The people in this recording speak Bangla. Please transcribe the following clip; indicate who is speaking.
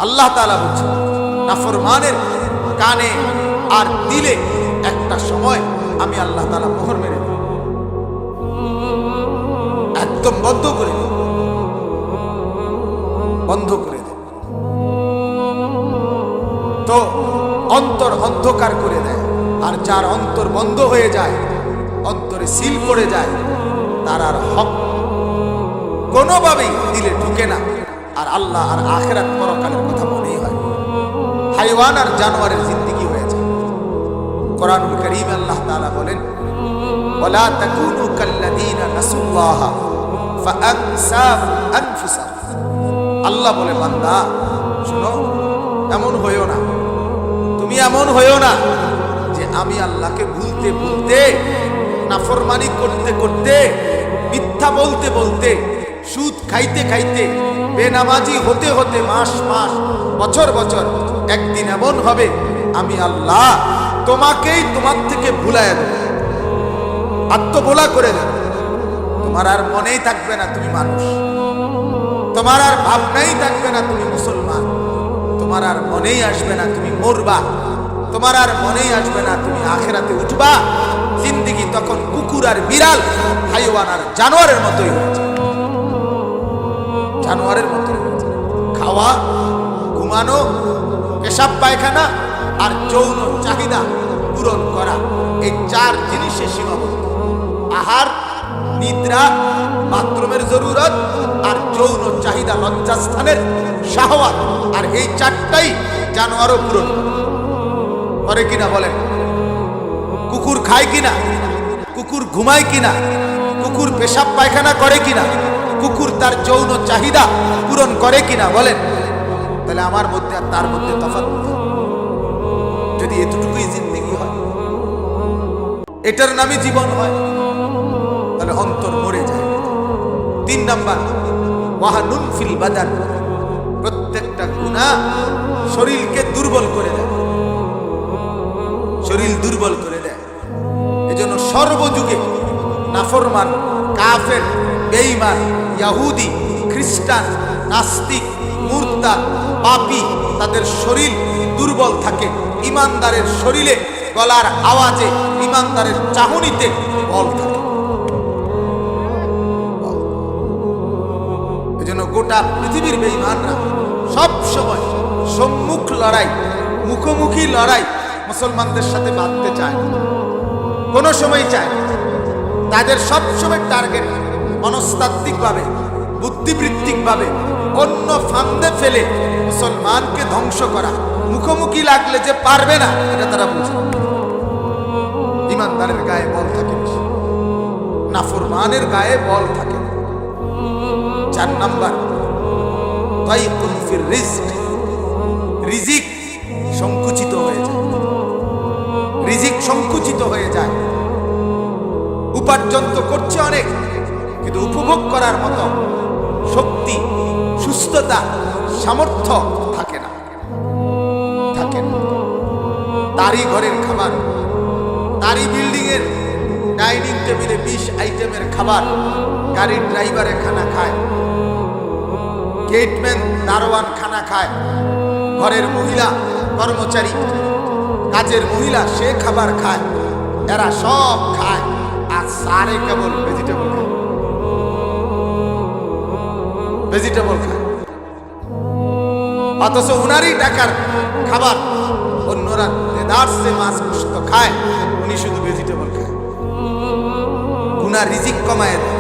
Speaker 1: আল্লাহ তাআলা বলছেন নাফরমানের কানে আর দিলে একটা সময় আমি আল্লাহ তাআলা মোহর মেরে দেব, একদম বন্ধ করে দেব, বন্ধ করে দেব। তো অন্তর অন্ধকার করে দেয়, আর যার অন্তর বন্ধ হয়ে যায়, অন্তরে সিল করে যায়, তার আর হক কোনোভাবেই দিলে ঢুকে না, আর আল্লাহ আর আখিরাত পরকালের কথা মনেই হয়। হাইওয়ান আর জানোয়ারের জিন্দেগি হয়ে যায়। কোরআনুল কারীমে আল্লাহ তাআলা বলেন, ওয়ালা তাকুনু কাল্লাযীনা নাসুল্লাহা ফাআনসাহুম আনফুসাহুম। আল্লাহ বলে, বান্দা শুনো, এমন হইও না, তুমি এমন হইও না যে আমি আল্লাহকে ভুলতে ভুলতে, নাফরমানি করতে করতে, মিথ্যা বলতে বলতে, সুদ খাইতে খাইতে, বেনামাজি হতে হতে মাস মাস, বছর বছর, একদিন এমন হবে আমি আল্লাহ তোমাকেই তোমার থেকে ভুলাইয়া দেব, আত্মভোলা করে দেব। তোমার আর মনেই থাকবে না তুমি মানুষ, তোমার আর ভাবনাই থাকবে না তুমি মুসলমান, তোমার আর মনেই আসবে না তুমি মরবা, তোমার আর মনেই আসবে না তুমি আখিরাতে উঠবা। জিন্দেগি তখন কুকুর আর বিড়াল, হাইওয়ান আর জানোয়ারের মতোই হয়েছে, জানোয়ারের মতোই হয়েছে। খাওয়া, ঘুমানো, পেশাব পায়খানা আর যৌন চাহিদা পূরণ করা, এই চার জিনিসে সীমাবদ্ধ। আহার, নিদ্রা, বাথরুমের জরুরত আর যৌন চাহিদা, লজ্জাস্থানের শাহওয়াত, আর এই চারটাই জানোয়ারও পূরণ করে কিনা বলেন? কুকুর খায় কিনা, কুকুর ঘুমায় কিনা, কুকুর পেশাব পায়খানা করে কিনা, কুকুর তার যৌন চাহিদা পূরণ করে কিনা বলেন? তাহলে আমার মধ্যে আর তার মধ্যে তফাৎ যদি এতটুকুই জিন্দেগি হয়, এটার নামই জীবন হয়, তাহলে অন্তর মরে যায়। 3 নাম্বার, ওয়াহানুন ফিল বাদান। প্রত্যেকটা গুনাহ শরীরকে দুর্বল করে দেয়, শরীর দুর্বল করে দেয়। এজন্য সর্বযুগে নাফরমান, কাফের, বেঈমান, ইহুদি, খ্রিস্টান, নাস্তিক, মুরতাদ, পাপী, তাদের শরীর দুর্বল থাকে। ইমানদারের শরীরে গলার আওয়াজে, ইমানদারের চাহনিতে বল থাকে। এজন্য গোটা পৃথিবীর বেঈমানরা সব সময় সম্মুখ লড়াই, মুখোমুখি লড়াই মুসলমানদের সাথে বাঁধতে চায় না, কোনো সময় চায় না। তাদের সবসময় টার্গেট মনস্তাত্ত্বিকভাবে, বুদ্ধিবৃত্তিকভাবে অন্য ফান্দে ফেলে মুসলমানকে ধ্বংস করা। মুখোমুখি লাগলে যে পারবে না, এটা তারা বুঝে। ইমানদারের গায়ে বল থাকে বেশি, নাফরমানের গায়ে বল থাকে। 4 নাম্বার, দাইকুন ফির রিজক। রিজিক সংকুচিত হয়ে যায়, রিজিক সংকুচিত হয়ে যায়। উপার্জন তো করছে অনেক, কিন্তু উপভোগ করার মতো শক্তি, সুস্থতা, সামর্থ্য থাকে না, থাকে না। তারই ঘরের খাবার, তারই বিল্ডিং এর ডাইনিং টেবিলে 20 আইটেমের খাবার গাড়ির ড্রাইভারে খানা খায়, গেটম্যান দারোয়ান খানা খায়, ঘরের মহিলা কর্মচারী, কাজের মহিলা সে খাবার খায়, এরা সব খায়, আর সারে কেবল ভেজিটেবল খায়, ভেজিটেবল খায়। অথচ উনারই টাকার খাবার অন্যরা দেদারসে মাছ গোশত খায়, উনি শুধু ভেজিটেবল খায়। গুনাহ রিজিক কমায় দেয়।